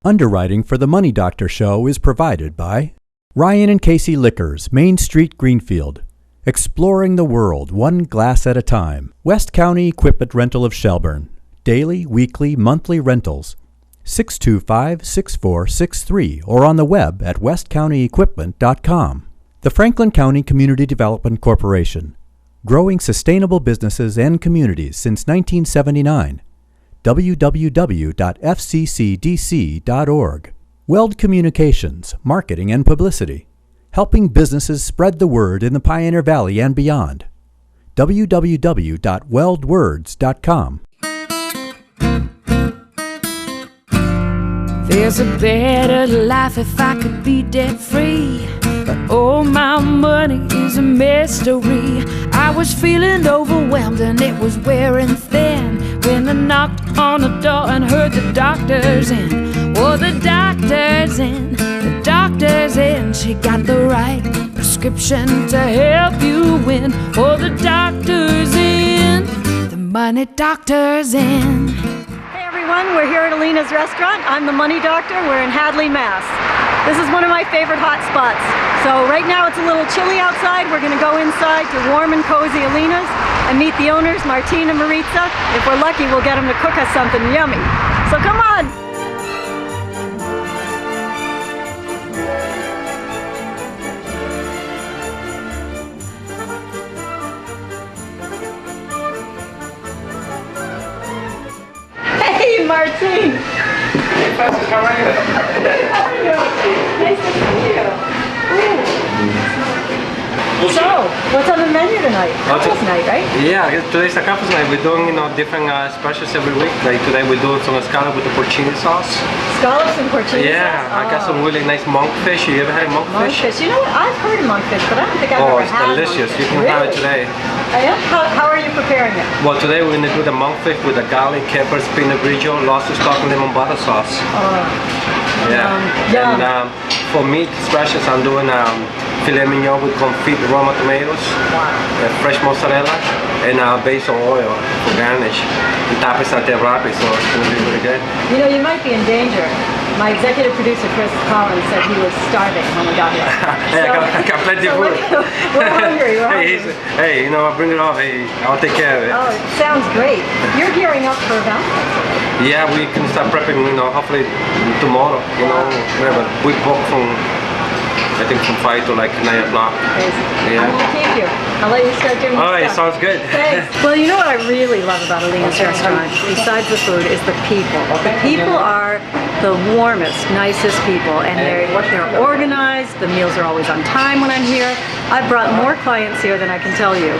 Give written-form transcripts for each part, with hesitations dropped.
Underwriting for the Money Doctor Show is provided by Ryan and Casey Liquors, Main Street, Greenfield. Exploring the world, one glass at a time. West County Equipment Rental of Shelburne. Daily, weekly, monthly rentals. 625-6463 or on the web at westcountyequipment.com. The Franklin County Community Development Corporation. Growing sustainable businesses and communities since 1979. www.fccdc.org. Weld Communications, Marketing and Publicity. Helping businesses spread the word in the Pioneer Valley and beyond. www.weldwords.com. There's a better life if I could be debt free, but all my money is a mystery. I was feeling overwhelmed and it was wearing thin when I knocked on the door and heard the doctor's in. Oh, the doctor's in, the doctor's in. She got the right prescription to help you win. Oh, the doctor's in, the money doctor's in. Hey everyone, we're here at Alina's restaurant. I'm the Money Doctor. We're in Hadley, Mass. This is one of my favorite hot spots. So right now it's a little chilly outside. We're gonna go inside to warm and cozy Alina's and meet the owners, Martin and Maritza. If we're lucky, we'll get them to cook us something yummy. So come on. Hey, Martin! Hey, Francis, how are you? How are you? Nice to see you. So, what's on the menu tonight? Campus night, right? Yeah, today's a campus night. We're doing different specials every week. Like today we're doing some scallop with the porcini sauce. Scallops and porcini sauce? Yeah, I got some really nice monkfish. You ever had monkfish? Monkfish. You know what? I've heard of monkfish, but I don't think I've ever had Oh, it's delicious. You can have it today. Oh, yeah? How are you preparing it? Well, today we're going to do the monkfish with the garlic, capers, peanut brittle, lobster stock, and lemon butter sauce. Yeah. And for meat specials, I'm doing filet mignon with confit Roma tomatoes, fresh mozzarella, and basil oil for garnish. The top is at the wrap, so it's going to be really good. You know, you might be in danger. My executive producer, Chris Collins, said he was starving when we got here. Hey, I got plenty of food. We're hungry. Hey, you know, I'll bring it off. Hey, I'll take care of it. Oh, it sounds great. You're gearing up for Valentine's Day. Yeah, we can start prepping, you know, hopefully tomorrow. You know, we have a quick book from, I think, from 5 to like 9 o'clock. Yeah. I'm gonna keep you. I'll let you start doing your Alright, stuff. sounds good. Thanks. Well, you know what I really love about Alina's restaurant, besides the food, is the people. The people are the warmest, nicest people, and they're organized. The meals are always on time when I'm here. I've brought more clients here than I can tell you.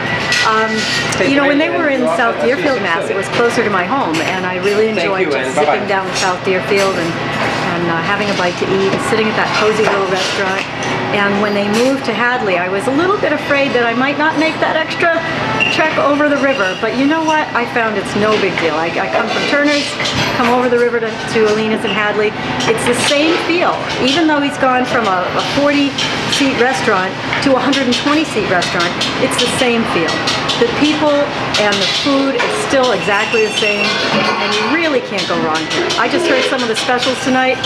You know, when they were in South Deerfield, Mass, it was closer to my home, and I really enjoyed just zipping down to South Deerfield and having a bite to eat, and sitting at that cozy little restaurant. And when they moved to Hadley, I was a little bit afraid that I might not make that extra trek over the river, but you know what? I found it's no big deal. I come from Turner's, come over the river to Alina's in Hadley. It's the same feel, even though he's gone from a 40-seat restaurant to a 120-seat restaurant. It's the same feel. The people and the food is still exactly the same, and you really can't go wrong here. I just heard some of the specials tonight,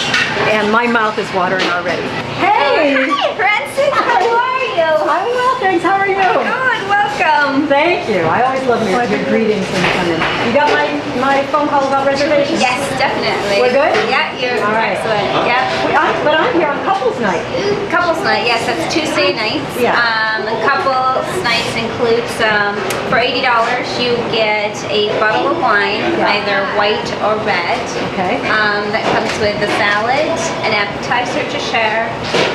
and my mouth is watering already. Hey! Hi, Francis. How are you? I'm well, thanks. How are you? Good. Welcome. Thank you. I always love your greetings when you come in. You got my phone call about reservations? Yes, definitely. We're good? Yeah, you're all right. Excellent. Yeah. But I'm here on couples night. Couples night. Yes, that's Tuesday nights. Yeah. Couples nights includes for $80 you get a bottle of wine, either white or red. Okay. That comes with a salad, an appetizer to share,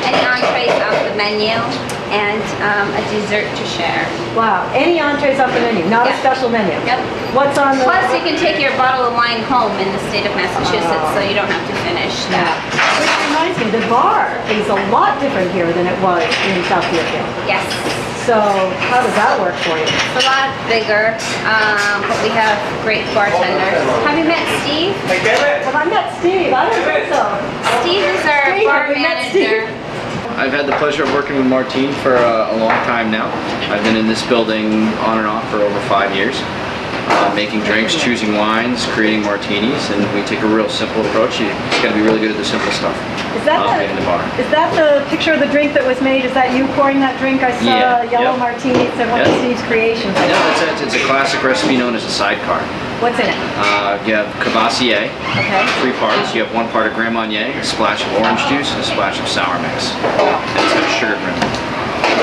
any entrees off the menu, and a dessert to share. Wow. Any entrees off the menu, not a special menu. Yep. What's on the... Plus, you can take your bottle of wine home in the state of Massachusetts, so you don't have to finish that. Which reminds me, the bar is a lot different here than it was in South Deerfield. Yes. So, how does that work for you? It's a lot bigger, but we have great bartenders. Have you met Steve? Have I met Steve? I don't think so. Steve is our bar manager. I've had the pleasure of working with Martine for a long time now. I've been in this building on and off for over 5 years. making drinks, choosing wines, creating martinis, and we take a real simple approach. You just got to be really good at the simple stuff. Is that the picture of the drink that was made? Is that you pouring that drink? I saw yellow martini. It's one of Steve's creations. Yeah, it's a classic recipe known as a sidecar. What's in it? You have Cavassier, okay. 3 parts. You have 1 part of Grand Marnier, a splash of orange juice, and a splash of sour mix. And it's got a sugar rim.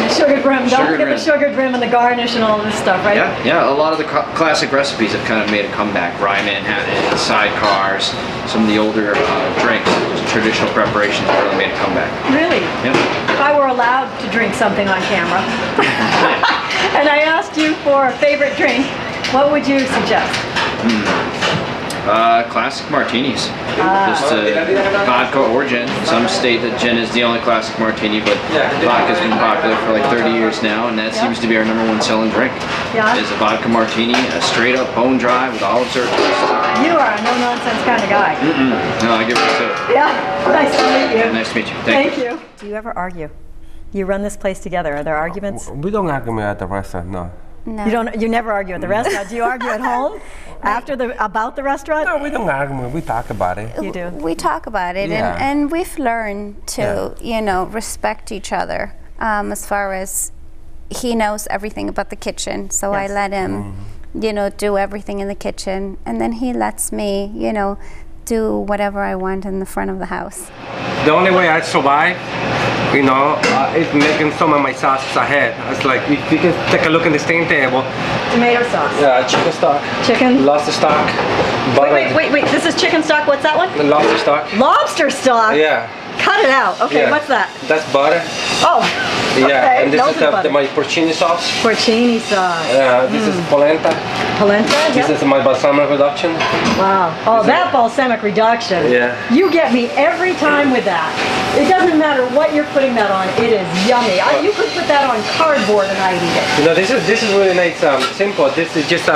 Sugared rim. Don't forget the sugared rim and the garnish and all this stuff, right? Yeah. A lot of the classic recipes have kind of made a comeback. Rye Manhattan, sidecars, some of the older drinks, traditional preparations have really made a comeback. Really? Yeah. If I were allowed to drink something on camera, and I asked you for a favorite drink, what would you suggest? Classic martinis. Just vodka or gin. Some state that gin is the only classic martini, but vodka's been popular for like 30 years now, and that seems to be our #1 selling drink. Yeah. Is a vodka martini, a straight up bone dry with olive syrup. You are a no nonsense kind of guy. No, I give it to you. Yeah. Nice to meet you. Nice to meet you. Thank you. Do you ever argue? You run this place together. Are there arguments? We don't argue at the restaurant, no. No. You never argue at the restaurant. Do you argue at home about the restaurant? No, we don't argue. We talk about it. You do. We talk about it, and we've learned to respect each other. As far as he knows everything about the kitchen, so I let him do everything in the kitchen, and then he lets me do whatever I want in the front of the house. The only way I survive, is making some of my sauces ahead. It's like, if you can take a look at the same table. Tomato sauce. Yeah, chicken stock. Chicken? Lobster stock. Butter. Wait. This is chicken stock. What's that one? The lobster stock. Lobster stock? Yeah. Cut it out. Okay, what's that? That's butter. Oh. Yeah, okay. and this is my porcini sauce. Porcini sauce. Yeah, this is polenta. Polenta? This is my balsamic reduction. Wow. Oh, that balsamic reduction. Yeah. You get me every time with that. It doesn't matter what you're putting that on. It is yummy. You could put that on cardboard and I'd eat it. This is really nice. Simple. This is just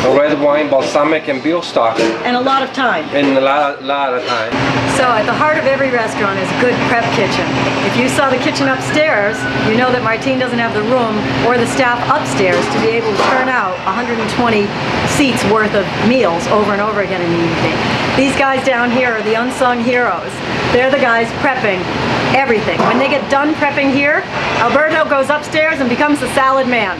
red wine, balsamic, and veal stock. And a lot of time. And a lot of time. So at the heart of every restaurant is a good prep kitchen. If you saw the kitchen upstairs, you know that Martine doesn't have the room or the staff upstairs to be able to turn out 120 seats worth of meals over and over again in the evening. These guys down here are the unsung heroes. They're the guys prepping everything. When they get done prepping here, Alberto goes upstairs and becomes the salad man.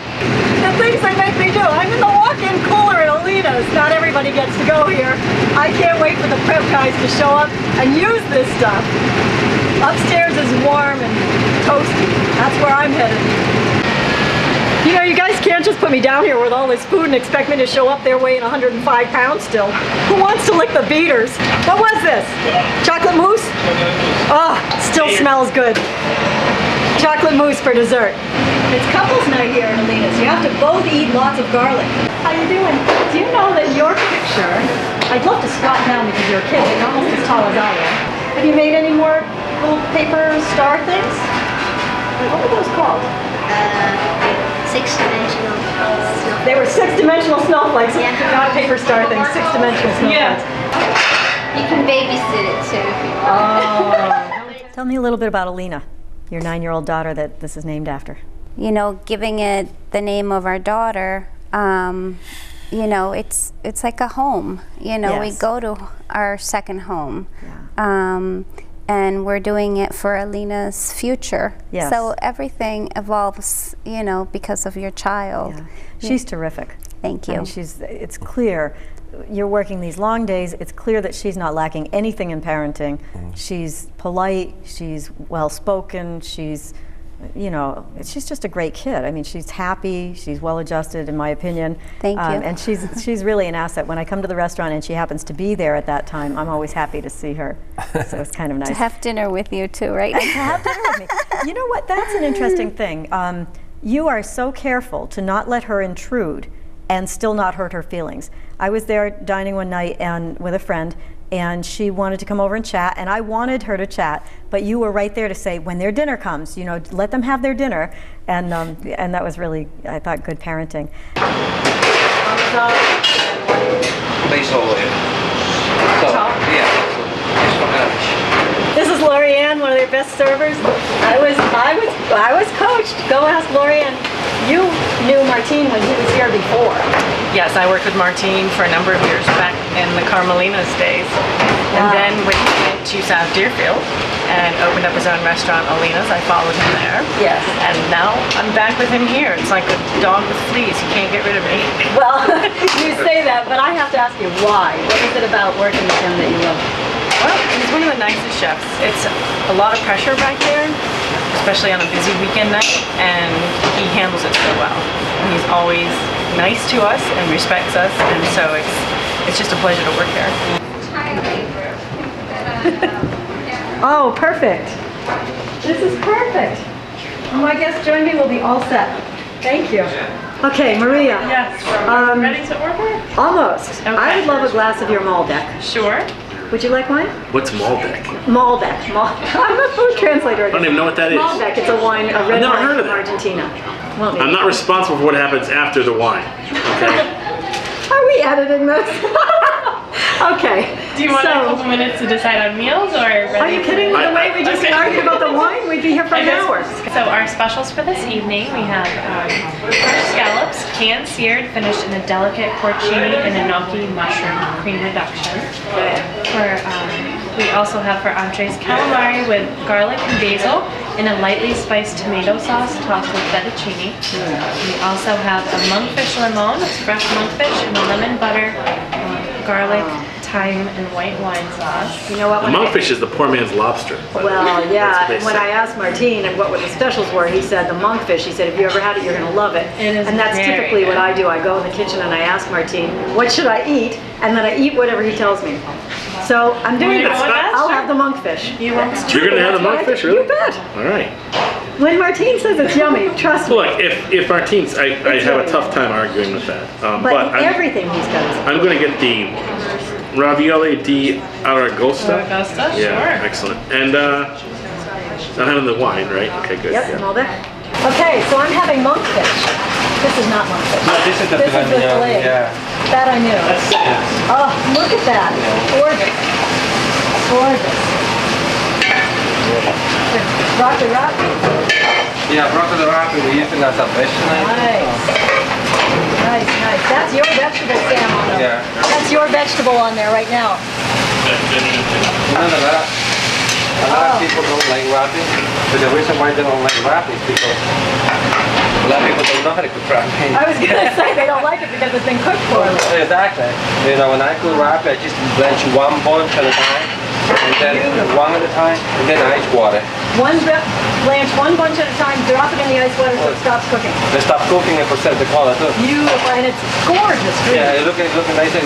The things they make me do. I'm in the walk-in cooler at Alina's. Not everybody gets to go here. I can't wait for the prep guys to show up and use this stuff. Upstairs is warm and toasty. That's where I'm headed. You guys can't just put me down here with all this food and expect me to show up there weighing 105 pounds still. Who wants to lick the beaters? What was this? Chocolate mousse? Oh, still smells good. Chocolate mousse for dessert. It's couples night here at Alina's. You have to both eat lots of garlic. How you doing? Do you know that your picture, I'd love to squat down because you're a kid, you're almost as tall as I am. Have you made any more little paper star things? What were those called? 6-dimensional snowflakes. They were 6-dimensional snowflakes. Yeah. Not paper star things, 6-dimensional snowflakes. You can babysit it too if you want. Tell me a little bit about Alina, your 9-year-old daughter that this is named after. Giving it the name of our daughter, it's like a home. We go to our second home. Yeah. And we're doing it for Alina's future. Yes. So everything evolves, because of your child. Yeah. She's terrific. Thank you. I mean, it's clear, you're working these long days, it's clear that she's not lacking anything in parenting. She's polite, she's well-spoken, she's just a great kid. I mean, she's happy, she's well-adjusted, in my opinion. Thank you. And she's really an asset. When I come to the restaurant and she happens to be there at that time, I'm always happy to see her. So it's kind of nice. To have dinner with you too, right? To have dinner with me. You know what? That's an interesting thing. You are so careful to not let her intrude and still not hurt her feelings. I was there dining one night with a friend, and she wanted to come over and chat, and I wanted her to chat, but you were right there to say, when their dinner comes, let them have their dinner, and that was really, I thought, good parenting. Base olive. This is Lorianne, one of their best servers. I was coached. Go ask Lorianne. you knew Martin when he was here before. Yes, I worked with Martin for a number of years back in the Carmelina's days. And then when he went to South Deerfield and opened up his own restaurant, Alina's, I followed him there. Yes. And now I'm back with him here. It's like a dog with fleas. He can't get rid of me. Well, you say that, but I have to ask you why. What is it about working with him that you love? Well, he's one of the nicest chefs. It's a lot of pressure back there, especially on a busy weekend night, and he handles it so well. And he's always nice to us and respects us, and so it's just a pleasure to work there. Oh, perfect. This is perfect. My guests join me, we'll be all set. Thank you. Okay, Maria. Yes, ready to order? Almost. Okay. I would love a glass of your Malbec. Sure. Would you like wine? What's Malbec? Malbec. I'm a food translator. I don't even know what that is. Malbec, it's a wine, a red never wine heard of from that. Argentina. Well, I'm not responsible for what happens after the wine. Okay. Are we editing this? Okay. Do you want a couple minutes to decide on meals, or Are you kidding me? The way we just argued about the wine, we'd be here for an hour. So our specials for this evening, we have fresh scallops, canned seared, finished in a delicate porcini and enoki mushroom cream reduction. We also have for entrees calamari with garlic and basil in a lightly spiced tomato sauce topped with fettuccine. We also have a monkfish limon, it's fresh monkfish in a lemon butter, garlic, thyme, and white wine sauce. You know what? The monkfish is the poor man's lobster. Well, yeah, and when I asked Martin and what the specials were, he said the monkfish. He said, if you ever had it, you're going to love it. And that's typically what I do. I go in the kitchen and I ask Martin, what should I eat? And then I eat whatever he tells me. So I'm doing this. I'll have the monkfish. You're going to have the monkfish, really? You bet. All right. When Martin says it's yummy, trust me. Look, if Martin's, I have a tough time arguing with that. But everything he's got is I'm going to get the ravioli di aragosta. Aragosta, Yeah, sure. excellent. And I'm having the wine, right? Okay, good. Yep, yeah. Malbec. Okay, so I'm having monkfish. This is not monkfish. No, this is the fillet. yeah. That I knew. Oh, look at that. Gorgeous. Gorgeous. Rocky Rocky. Yeah, broccoli wrapping, we use it as a vegetable. Nice. Nice, nice. That's your vegetable, Sam, on there. Yeah. That's your vegetable on there right now. None of that. A lot of people don't like wrapping, but the reason why they don't like wrapping is because a lot of people don't know how to cook wrapping. I was going to say they don't like it because it's been cooked poorly. Exactly. You know, when I cook wrapping, I just blanch one bunch at a time, and then one at a time, and then ice water. Blanch one bunch at a time, drop it in the ice water so it stops cooking. They stop cooking and percent the color too. Beautiful, and it's gorgeous green. Yeah, it's looking nice and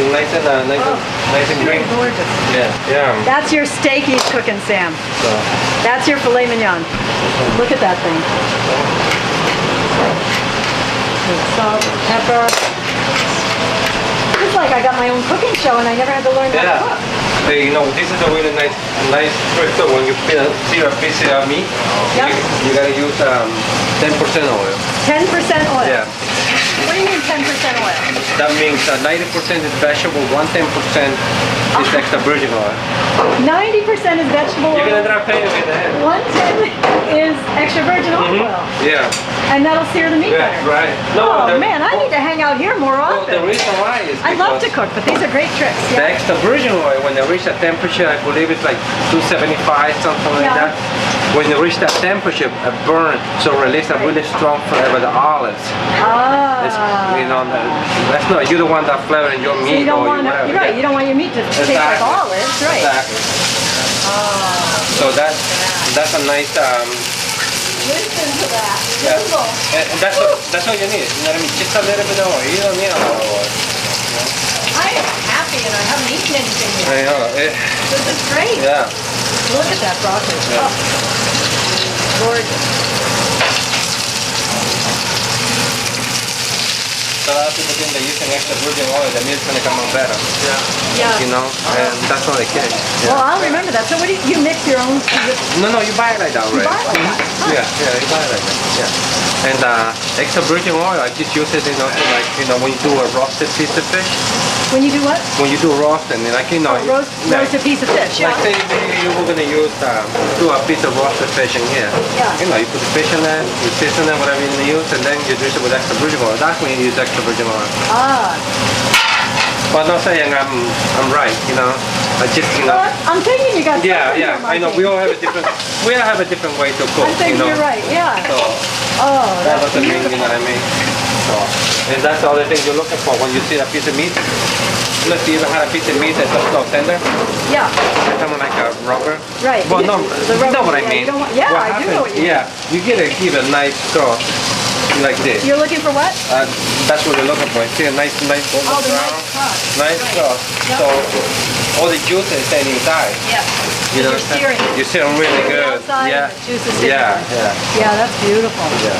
green. Gorgeous. Yeah, yeah. That's your steak he's cooking, Sam. So, That's your filet mignon. Look at that thing. Salt, pepper. It's like I got my own cooking show and I never had to learn how to cook. You know, this is a really nice trick though. When you see a piece of meat, Yep. you gotta use 10% oil. 10% oil. Yeah. What do you mean 10% oil? That means 90% is vegetable, 10% is extra virgin oil. 90% is vegetable You're gonna oil. drop paying with that. 110 is extra virgin olive oil. Yeah. And that'll sear the meat Yeah, better. right. Oh man, I need to hang out here more Well, the often. reason why is I love to because cook, but these are great tricks. the Yeah. extra virgin oil, when they reach that temperature, I believe it's like 275, something like Yeah. that. When they reach that temperature, it burns, so release a really strong flavor of the olives. It's, you know, that's not, you're the one that flavor in your So meat you don't or want whatever. to, right? You don't want your meat to taste like olives, right? Exactly. So that's a nice, Listen to that. yeah. Beautiful. And that's all you need. You know what I mean? Just a little bit of oil. You don't need a lot of oil. I am happy and I haven't eaten anything yet. I know. This is great. Yeah. Look at that broccoli. Yeah. Oh, gorgeous. So a lot of people think they're using extra virgin oil, the meat's gonna come out better. Yeah. You know, and that's not the case. Well, I'll remember that. So what do you mix your own? No, you buy it like that, right? You buy it like that? Huh. Yeah, you buy it like that. Yeah. And extra virgin oil, I just use it, you know, to like, you know, when you do a roasted piece of fish, When you do what? When you do roasting, like roast a piece of fish. Like say you were gonna use do a piece of roasted fish in here. Yeah. You put the fish in there, you season it, whatever you're gonna use, and then you dress it with extra virgin oil. That's when you use extra virgin oil. But not saying I'm right, I just I'm thinking you got. Yeah. I know we all have a different way to cook. I think you're right. Yeah. So, that's what I mean. You know what I mean? So, and that's the other thing you're looking for when you see a piece of meat. Look, you ever had a piece of meat that's not tender? Yeah. It's kind of like a rubber. Right. Well, no, you know what I mean. I do know what you mean. Yeah, you get a nice sauce like this. You're looking for what? That's what you're looking for. See a nice golden brown. Nice sauce. So all the juice is staying inside. Yeah. You're searing. You're searing really good. Yeah. The juice is Yeah. That's beautiful. Yeah.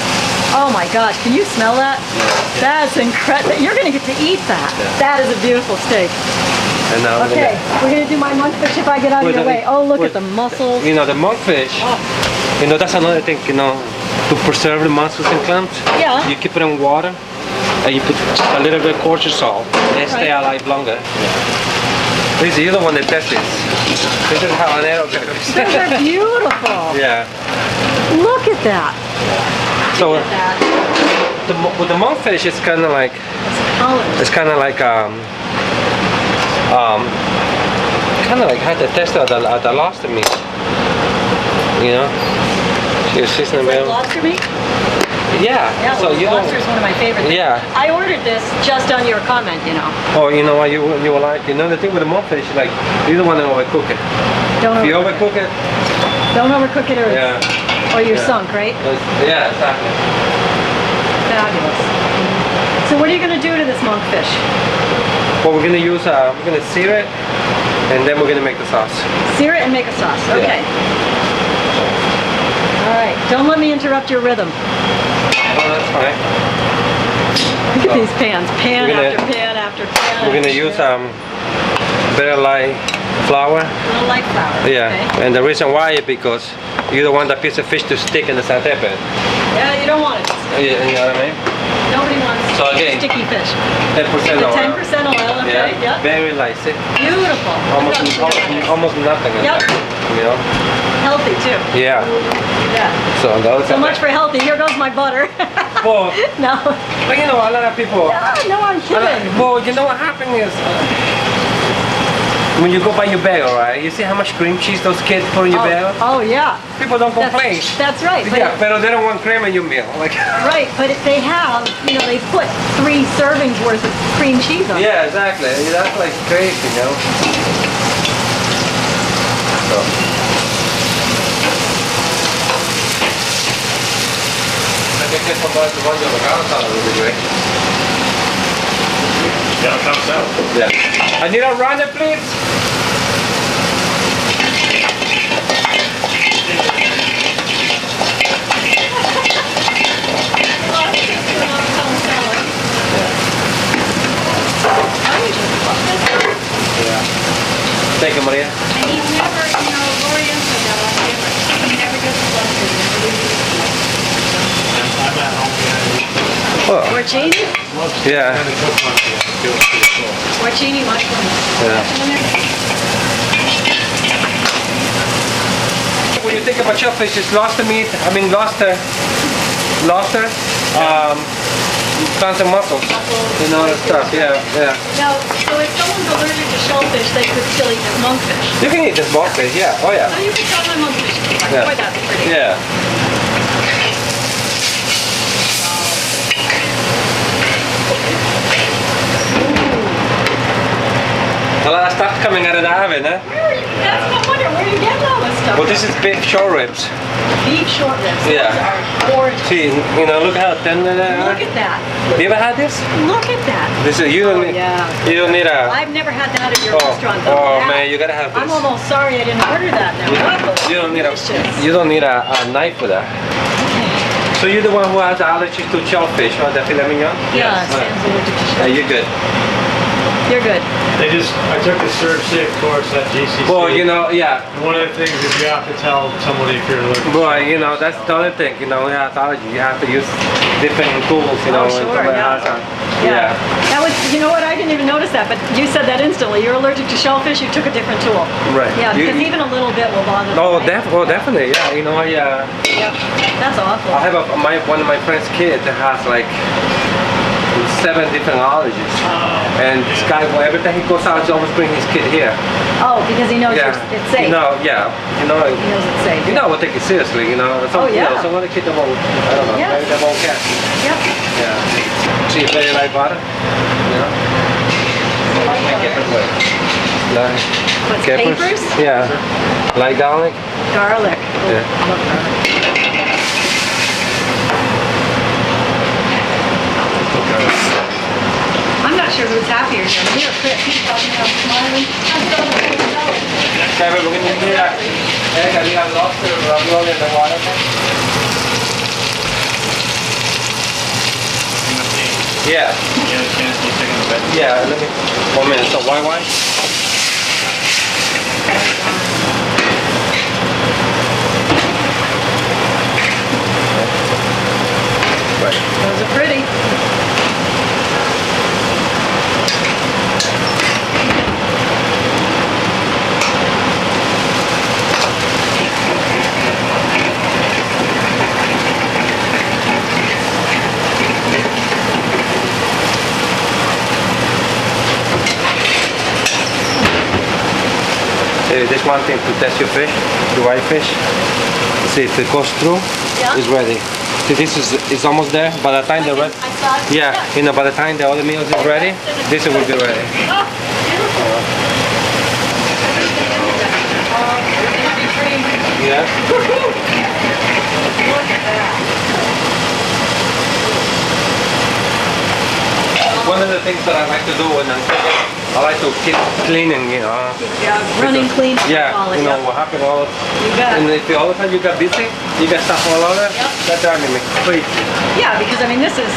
Oh my gosh, can you smell that? Yeah. That's incredible. You're going to get to eat that. Yeah. That is a beautiful steak. And now we're going to do my monkfish if I get out of your way. Oh, look at the mussels. The monkfish, that's another thing, to preserve the mussels and clams. Yeah. You keep it in water and you put a little bit of kosher salt. They stay alive longer. This is the one that tests this. This is how an arrow goes. Those are beautiful. Yeah. Look at that. So with the monkfish, it's kind of like had the taste of the lobster meat. She's in the middle. Lobster meat? Yeah. So lobster is one of my favorite things. Yeah. I ordered this just on your comment, Oh, you know what you will like? The thing with the monkfish, you don't want to overcook it. If you overcook it. Don't overcook it or you're sunk, right? Yeah, exactly. Fabulous. So what are you going to do to this monkfish? Well, we're going to use, we're going to sear it, and then we're going to make the sauce. Sear it and make a sauce. Okay. All right. Don't let me interrupt your rhythm. Oh, that's fine. Look at these pans. Pan after pan after pan. We're going to use very light flour. A little light flour. Yeah. Okay. And the reason why is because you don't want that piece of fish to stick in the sauté pan. Yeah, you don't want it. You know what I mean? Nobody wants sticky fish. 10% oil. 10% oil, okay. Yeah. Very light. See? Beautiful. Almost nothing. Yep. Healthy too. Yeah. Yeah. So much for healthy. Here goes my butter. Well, no. But a lot of people. No, I'm kidding. Well, you know what happened is when you go buy your bagel, right? You see how much cream cheese those kids put in your bagel? Oh yeah. People don't complain. That's right. Yeah, but they don't want cream in your meal. Right, but if they have, they put 3 servings worth of cream cheese on it. Yeah, exactly. That's like crazy, So. I think this one was the one that would be great. Yeah, it comes out. Yeah. I need a runner, please. Yeah. Thank you, Maria. And he's never, Gloria said that last year, but he never gets flustered. I'm at home. Porcini? Yeah. Porcini mushrooms. Yeah. When you think about shellfish, it's lobster meat. Lobster, clams and mussels. That stuff. Yeah. Now, so if someone's allergic to shellfish, they could still eat this monkfish. You can eat this monkfish. Yeah. Oh yeah. So you can try my monkfish. Yeah. Boy, that's pretty. Yeah. A lot of stuff coming out of the oven, huh? That's what I'm wondering. Where are you getting all this stuff? Well, this is beef short ribs. Beef short ribs. Yeah. Those are gorgeous. See, look how tender they are. Look at that. You ever had this? Look at that. This is, you don't need a... I've never had that at your restaurant though. Oh man, you gotta have this. I'm almost sorry I didn't order that now. You don't need a knife for that. So you're the one who has allergies to shellfish, or the filet mignon? Yeah, Sam's allergic to shellfish. You're good. You're good. I took the Serve Safe course at GCC. Well, you know, yeah. One of the things is you have to tell somebody if you're allergic. Well, you know, that's the other thing. You know, in allergy, you have to use different tools. You know, Oh, sure, when yeah. has a, Yeah. That was, you know what, I didn't even notice that, but you said that instantly. You're allergic to shellfish, you took a different tool. Right. Yeah, because even a little bit will bother them. Oh, right? definitely. Yeah. You know, Yep. That's awful. I have one of my friend's kids that has like 7 different allergies. And this guy, every time he goes out, he always brings his kid here. Oh, because he knows it's safe. You know, yeah. You know, He knows it's safe. you know, we'll take it seriously, you know. Some, Oh, yeah. You know, some other kids won't, I don't know, Yes. maybe they won't catch. Yep. Yeah. See if they like butter, you know. Make it way. Like What's capers? Yeah. Like garlic? Garlic. Yeah. I love garlic. I'm not sure who's happier here, me or Chris. He's talking about smiling. Okay, we're going to do that. Can you have lobster ravioli in the water? Yeah. You have a chance to take in the bed? Yeah, let me, 1 minute. So white wine? Right. Those are pretty. This one thing to test your fish, the white fish. See if it goes through, it's ready. See, this is almost there. By the time the rest, yeah, you know, by the time the other meals is ready, this will be ready. Yeah. One of the things that I like to do when I'm cooking, I like to keep cleaning, you know. Yeah, running clean. Yeah, you know what happened all. You bet. And if all the time you got busy, you got stuff all over. That's driving me crazy. Yeah, because I mean this is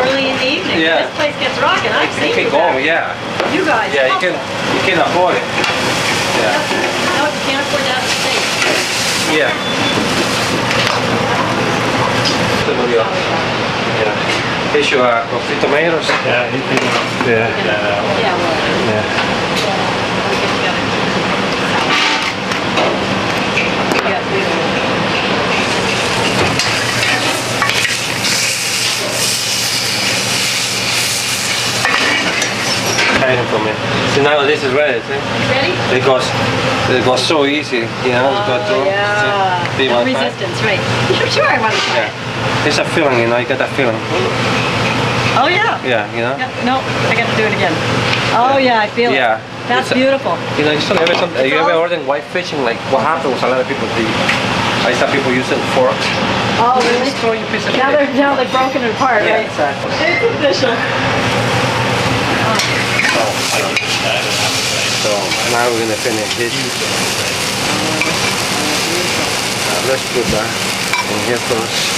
early in the evening. Yeah. This place gets rocking. I've You seen can go, yeah. You guys. Yeah, you can afford it. Yeah. No, you can't afford to have a steak. Yeah. Yeah. Here's your coffee tomatoes. Yeah, you can. Yeah. Yeah, well. Yeah. Hiding from me. So now this is ready, see? Ready? It goes so easy, you know, to go through. Yeah. See? No resistance, right. I'm sure I want to try it. It's a feeling, you know, you get that feeling. Oh yeah. Yeah, you know? Yeah, no, I got to do it again. Oh yeah, I feel it. Yeah. That's It's beautiful. You know, you ever ordered white fish and like what happened was a lot of people I saw people using forks. Oh really? Just throw your piece of Now fish. they're broken apart, Yeah, right? exactly. It's official. So now we're gonna finish this. Let's put that in here first.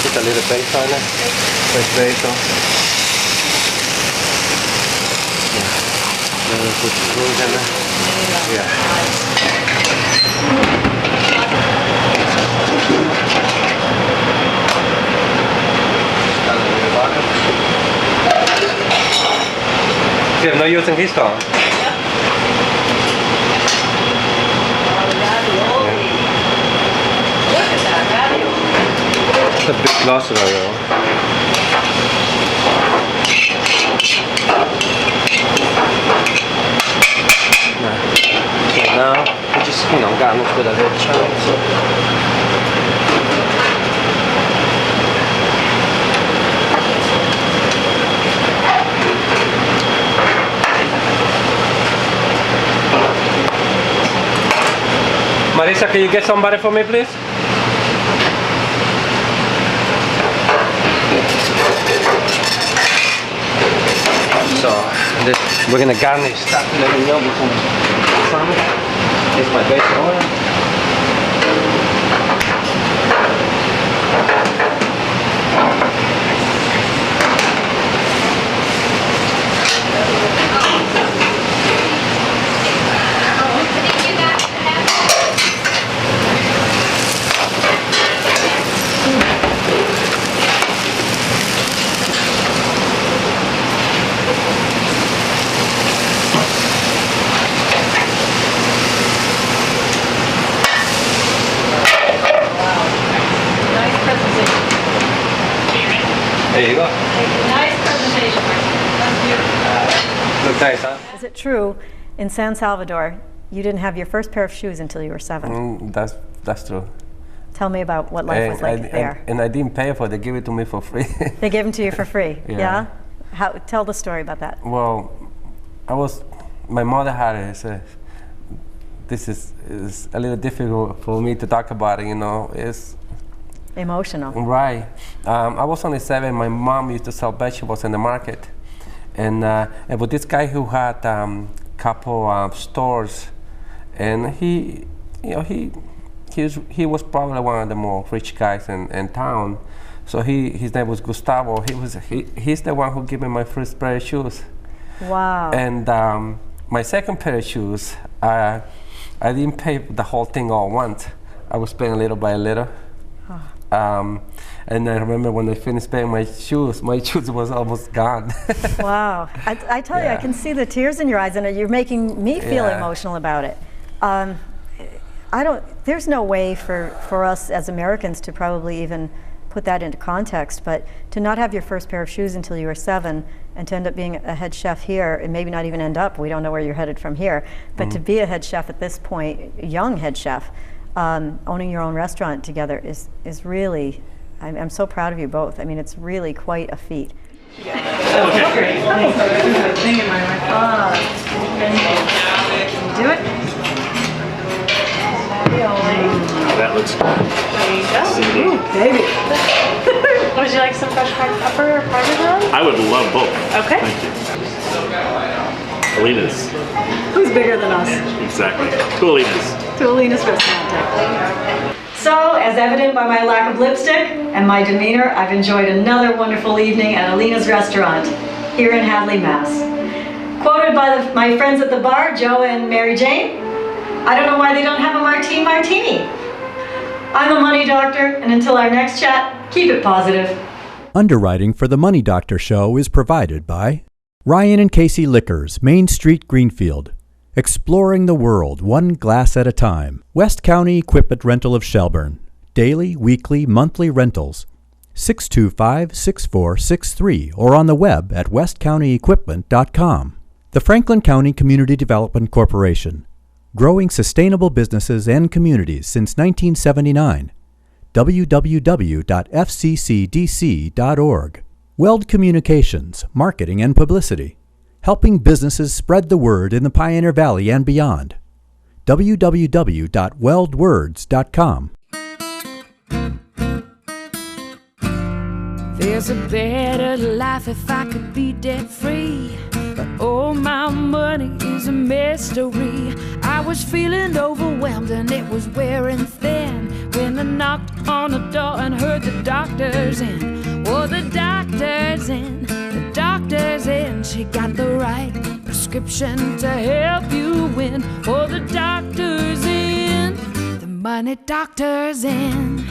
Put a little basil on it. Fresh basil. Yeah. Then we'll put the fruit in it. Yeah. Okay, I'm not using his tongue. It's a big loss of oil. So now we just, you know, garnish with a little chives. Marisa, can you get somebody for me, please? So we're gonna garnish that little yum with some salmon. Here's my basil oil. There you go. Nice presentation, That's beautiful. Looks nice, huh? Is it true in San Salvador you didn't have your first pair of shoes until you were 7? That's true. Tell me about what life was like there. And I didn't pay for it. They gave it to me for free. They gave them to you for free. Yeah. Tell the story about that. Well, my mother had it. So this is a little difficult for me to talk about it. You know, it's emotional. Right. I was only 7. My mom used to sell vegetables in the market, and with this guy who had couple stores, and he was probably one of the more rich guys in town. So his name was Gustavo. He's the one who gave me my first pair of shoes. Wow. And my second pair of shoes, I didn't pay the whole thing all at once. I was paying little by little. And I remember when I finished paying my shoes was almost gone. Wow. I tell you, I can see the tears in your eyes, and you're making me feel emotional about it. There's no way for us as Americans to probably even put that into context, but to not have your first pair of shoes until you were 7 and to end up being a head chef here, and maybe not even end up, we don't know where you're headed from here, but to be a head chef at this point, young head chef, owning your own restaurant together is really, I'm so proud of you both. I mean, it's really quite a feat. Thing in my mouth. Can you do it? That looks good. There you go. Ooh, baby. Would you like some fresh cracked pepper or parmesan? I would love both. Okay. Thank you. Alina's. Who's bigger than us? Exactly. Two Alina's. To Alina's Ristorante. So, as evident by my lack of lipstick and my demeanor, I've enjoyed another wonderful evening at Alina's Restaurant here in Hadley, Mass. Quoted by my friends at the bar, Joe and Mary Jane, I don't know why they don't have a martini. I'm a money doctor, and until our next chat, keep it positive. Underwriting for the Money Doctor Show is provided by Ryan and Casey Liquors, Main Street, Greenfield. Exploring the world one glass at a time. West County Equipment Rental of Shelburne. Daily, weekly, monthly rentals. 625-6463 or on the web at westcountyequipment.com. The Franklin County Community Development Corporation. Growing sustainable businesses and communities since 1979. www.fccdc.org. Weld Communications, Marketing and Publicity. Helping businesses spread the word in the Pioneer Valley and beyond. www.weldwords.com. There's a better life if I could be debt free, but all my money is a mystery. I was feeling overwhelmed and it was wearing thin when I knocked on the door and heard the doctor's in. Oh, the doctor's in, the doctor's in. She got the right prescription to help you win. Oh, the doctor's in, the money doctor's in.